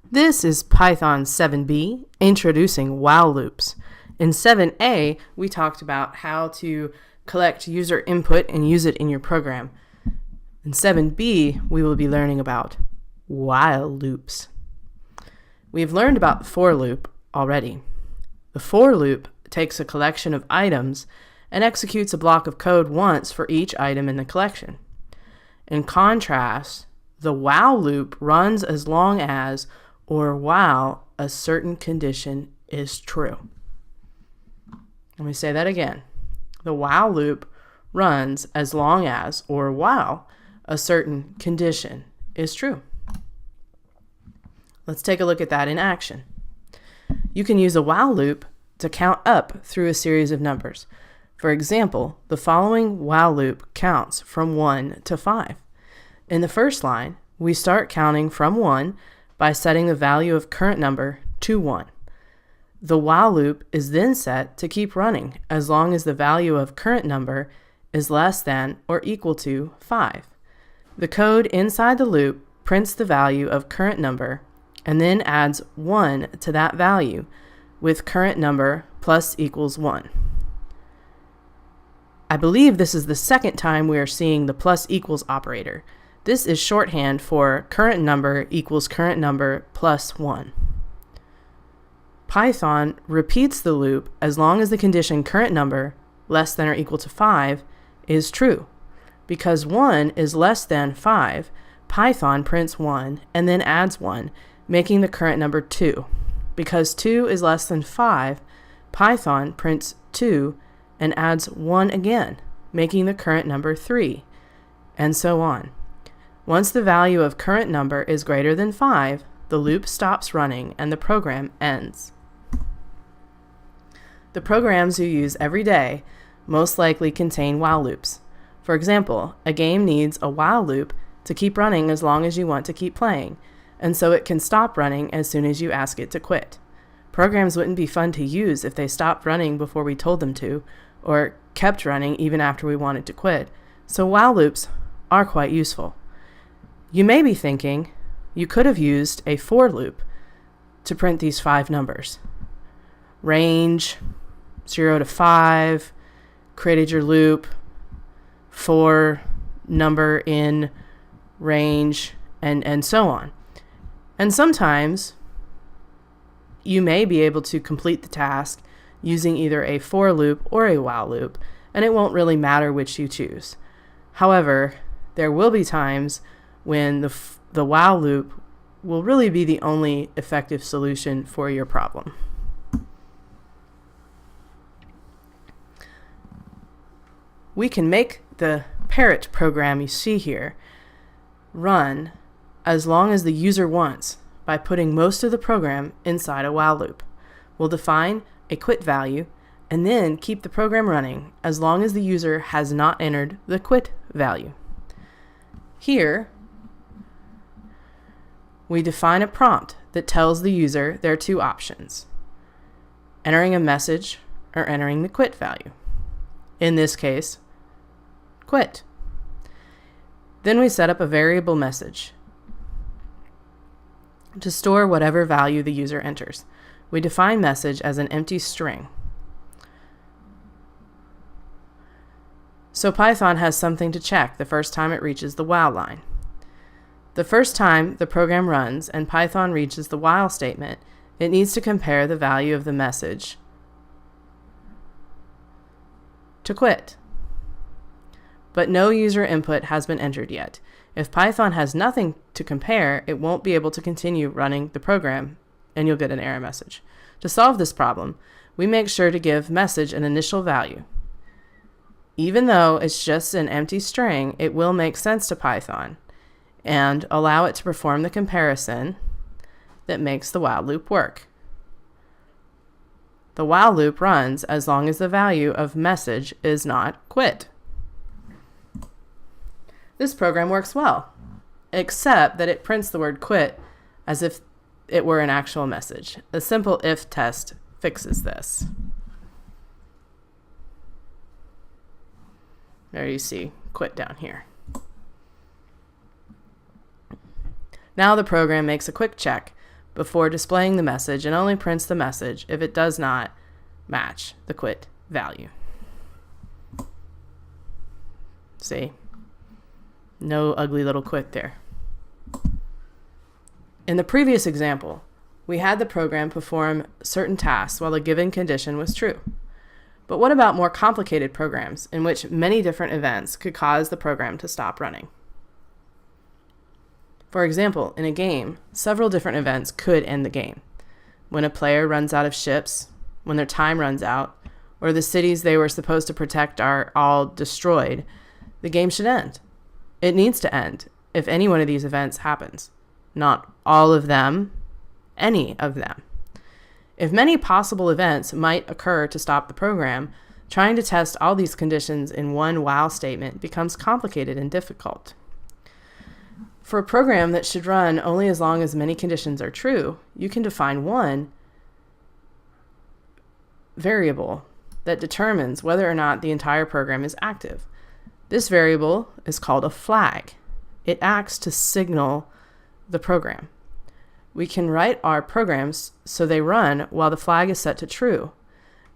This is Python7B introducing while loops. In 7A, we talked about how to collect user input and use it in your program. In 7B, we will be learning about while loops. We've learned about the for loop already. The for loop takes a collection of items and executes a block of code once for each item in the collection. In contrast, the while loop runs as long as or while a certain condition is true. Let me say that again. The while loop runs as long as or while a certain condition is true. Let's take a look at that in action. You can use a while loop to count up through a series of numbers. For example, the following while loop counts from 1 to 5. In the first line, we start counting from 1 by setting the value of current number to 1. The while loop is then set to keep running as long as the value of current number is less than or equal to 5. The code inside the loop prints the value of current number and then adds 1 to that value with current number plus equals 1. I believe this is the second time we are seeing the plus equals operator. This is shorthand for current number equals current number plus 1. Python repeats the loop as long as the condition current number less than or equal to 5 is true. Because 1 is less than 5, Python prints 1 and then adds 1, making the current number 2. Because 2 is less than 5, Python prints 2 and adds 1 again, making the current number 3, and so on. Once the value of current number is greater than 5, the loop stops running and the program ends. The programs you use every day most likely contain while loops. For example, a game needs a while loop to keep running as long as you want to keep playing, and so it can stop running as soon as you ask it to quit. Programs wouldn't be fun to use if they stopped running before we told them to, or kept running even after we wanted to quit, so while loops are quite useful. You may be thinking you could have used a for loop to print these 5 numbers. Range, 0 to 5, created your loop, for number in range, and so on. And sometimes you may be able to complete the task using either a for loop or a while loop, and it won't really matter which you choose. However, there will be times when the while loop will really be the only effective solution for your problem. We can make the parrot program you see here run as long as the user wants by putting most of the program inside a while loop. We'll define a quit value and then keep the program running as long as the user has not entered the quit value. Here, we define a prompt that tells the user there are 2 options: entering a message or entering the quit value. In this case, quit. Then we set up a variable message to store whatever value the user enters. We define message as an empty string. So Python has something to check the first time it reaches the while line. The first time the program runs and Python reaches the while statement, it needs to compare the value of the message to quit. But no user input has been entered yet. If Python has nothing to compare, it won't be able to continue running the program, and you'll get an error message. To solve this problem, we make sure to give message an initial value. Even though it's just an empty string, it will make sense to Python and allow it to perform the comparison that makes the while loop work. The while loop runs as long as the value of message is not quit. This program works well, except that it prints the word quit as if it were an actual message. A simple if test fixes this. There you see quit down here. Now the program makes a quick check before displaying the message and only prints the message if it does not match the quit value. See? No ugly little quit there. In the previous example, we had the program perform certain tasks while the given condition was true. But what about more complicated programs in which many different events could cause the program to stop running? For example, in a game, several different events could end the game. When a player runs out of ships, when their time runs out, or the cities they were supposed to protect are all destroyed, the game should end. It needs to end if any one of these events happens. Not all of them, any of them. If many possible events might occur to stop the program, trying to test all these conditions in one while statement becomes complicated and difficult. For a program that should run only as long as many conditions are true, you can define one variable that determines whether or not the entire program is active. This variable is called a flag. It acts to signal the program. We can write our programs so they run while the flag is set to true,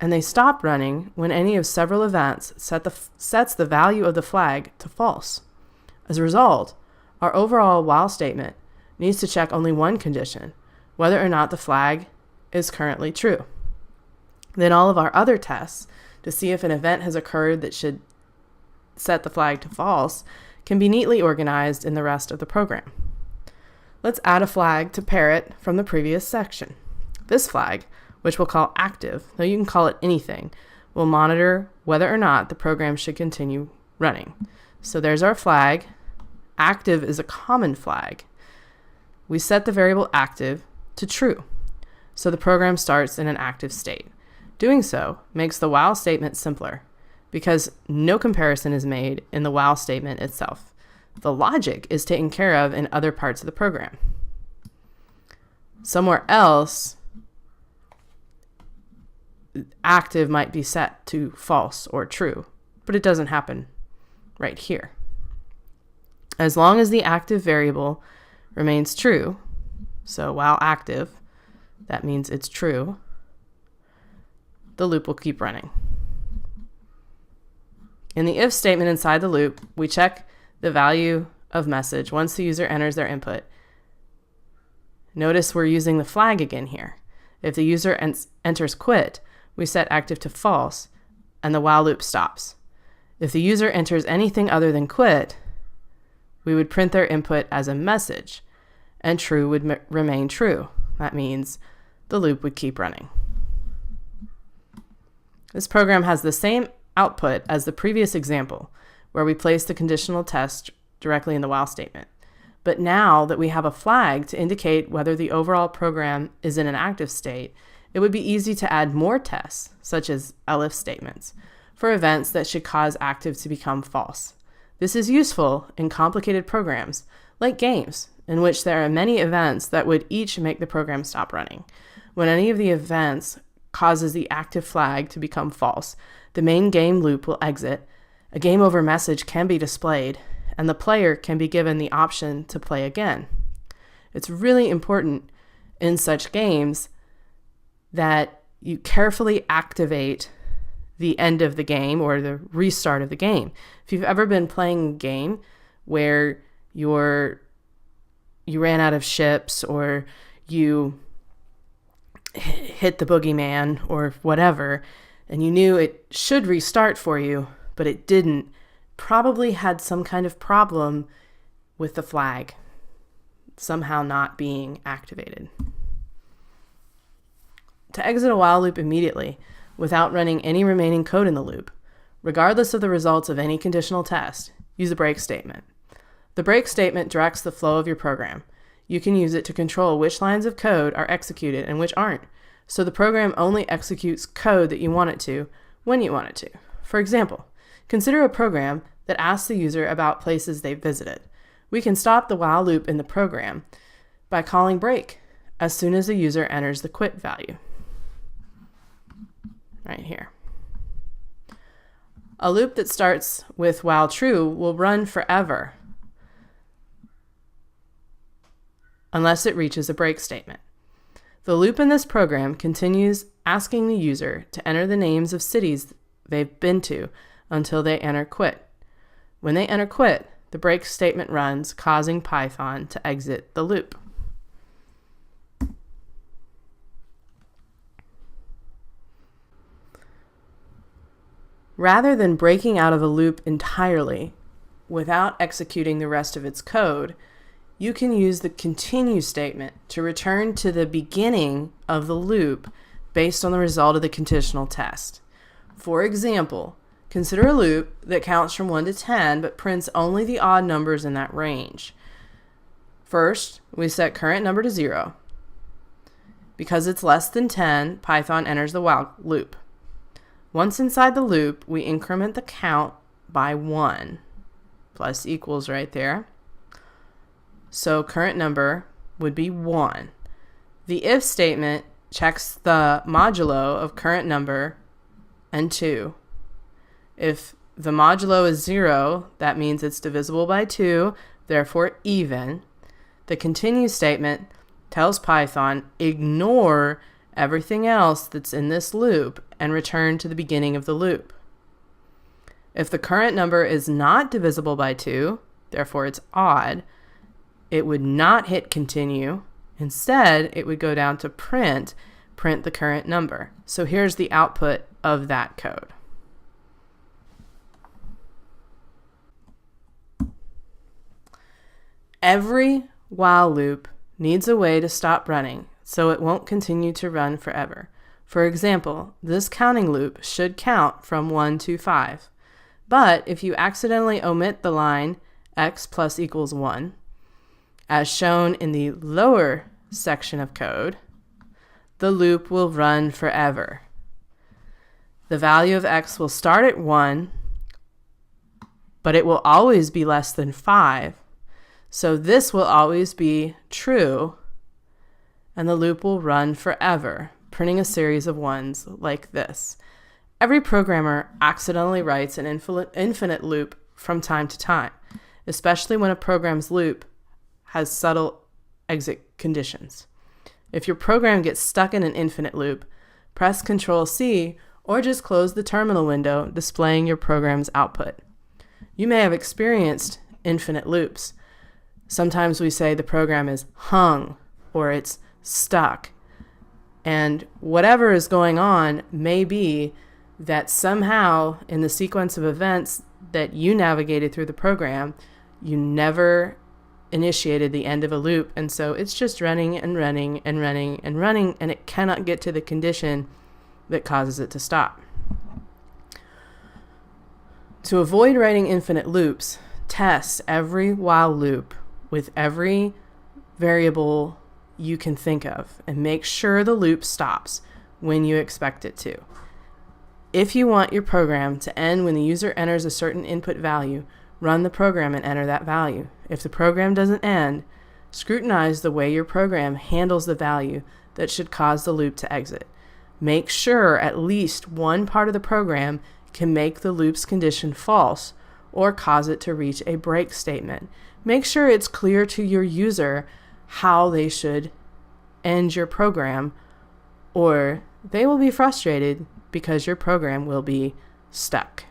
and they stop running when any of several events sets the value of the flag to false. As a result, our overall while statement needs to check only one condition, whether or not the flag is currently true. Then all of our other tests to see if an event has occurred that should set the flag to false can be neatly organized in the rest of the program. Let's add a flag to parrot from the previous section. This flag, which we'll call active, though you can call it anything, will monitor whether or not the program should continue running. So there's our flag. Active is a common flag. We set the variable active to true, so the program starts in an active state. Doing so makes the while statement simpler because no comparison is made in the while statement itself. The logic is taken care of in other parts of the program. Somewhere else, active might be set to false or true, but it doesn't happen right here. As long as the active variable remains true, so while active, that means it's true, the loop will keep running. In the if statement inside the loop, we check the value of message once the user enters their input. Notice we're using the flag again here. If the user enters quit, we set active to false, and the while loop stops. If the user enters anything other than quit, we would print their input as a message, and true would remain true. That means the loop would keep running. This program has the same output as the previous example, where we place the conditional test directly in the while statement. But now that we have a flag to indicate whether the overall program is in an active state, it would be easy to add more tests, such as elif statements, for events that should cause active to become false. This is useful in complicated programs, like games, in which there are many events that would each make the program stop running. When any of the events causes the active flag to become false, the main game loop will exit, a game over message can be displayed, and the player can be given the option to play again. It's really important in such games that you carefully activate the end of the game or the restart of the game. If you've ever been playing a game where you ran out of ships or you hit the boogeyman or whatever, and you knew it should restart for you, but it didn't, probably had some kind of problem with the flag somehow not being activated. To exit a while loop immediately without running any remaining code in the loop, regardless of the results of any conditional test, use a break statement. The break statement directs the flow of your program. You can use it to control which lines of code are executed and which aren't, so the program only executes code that you want it to when you want it to. For example, consider a program that asks the user about places they've visited. We can stop the while loop in the program by calling break as soon as the user enters the quit value. Right here. A loop that starts with while true will run forever unless it reaches a break statement. The loop in this program continues asking the user to enter the names of cities they've been to until they enter quit. When they enter quit, the break statement runs, causing Python to exit the loop. Rather than breaking out of a loop entirely without executing the rest of its code, you can use the continue statement to return to the beginning of the loop based on the result of the conditional test. For example, consider a loop that counts from 1 to 10 but prints only the odd numbers in that range. First, we set current number to 0. Because it's less than 10, Python enters the while loop. Once inside the loop, we increment the count by 1. Plus equals right there. So current number would be 1. The if statement checks the modulo of current number and 2. If the modulo is 0, that means it's divisible by 2, therefore even. The continue statement tells Python, ignore everything else that's in this loop and return to the beginning of the loop. If the current number is not divisible by 2, therefore it's odd, it would not hit continue. Instead, it would go down to print the current number. So here's the output of that code. Every while loop needs a way to stop running so it won't continue to run forever. For example, this counting loop should count from 1 to 5. But if you accidentally omit the line x plus equals 1, as shown in the lower section of code, the loop will run forever. The value of x will start at 1, but it will always be less than 5. So this will always be true, and the loop will run forever, printing a series of 1s like this. Every programmer accidentally writes an infinite loop from time to time, especially when a program's loop has subtle exit conditions. If your program gets stuck in an infinite loop, press Ctrl+C or just close the terminal window displaying your program's output. You may have experienced infinite loops. Sometimes we say the program is hung or it's stuck. And whatever is going on may be that somehow in the sequence of events that you navigated through the program, you never initiated the end of a loop, and so it's just running and running and running and running, and it cannot get to the condition that causes it to stop. To avoid writing infinite loops, test every while loop with every variable you can think of and make sure the loop stops when you expect it to. If you want your program to end when the user enters a certain input value, run the program and enter that value. If the program doesn't end, scrutinize the way your program handles the value that should cause the loop to exit. Make sure at least one part of the program can make the loop's condition false or cause it to reach a break statement. Make sure it's clear to your user how they should end your program, or they will be frustrated because your program will be stuck.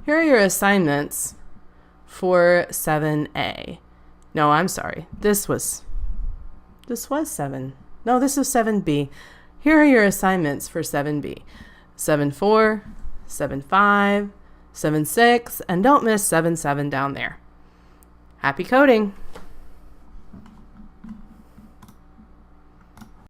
Here are your assignments for 7A. No, I'm sorry. This was 7. No, this is 7B. Here are your assignments for 7B. 7.4, 7.5, 7.6, and don't miss 7.7 down there. Happy coding!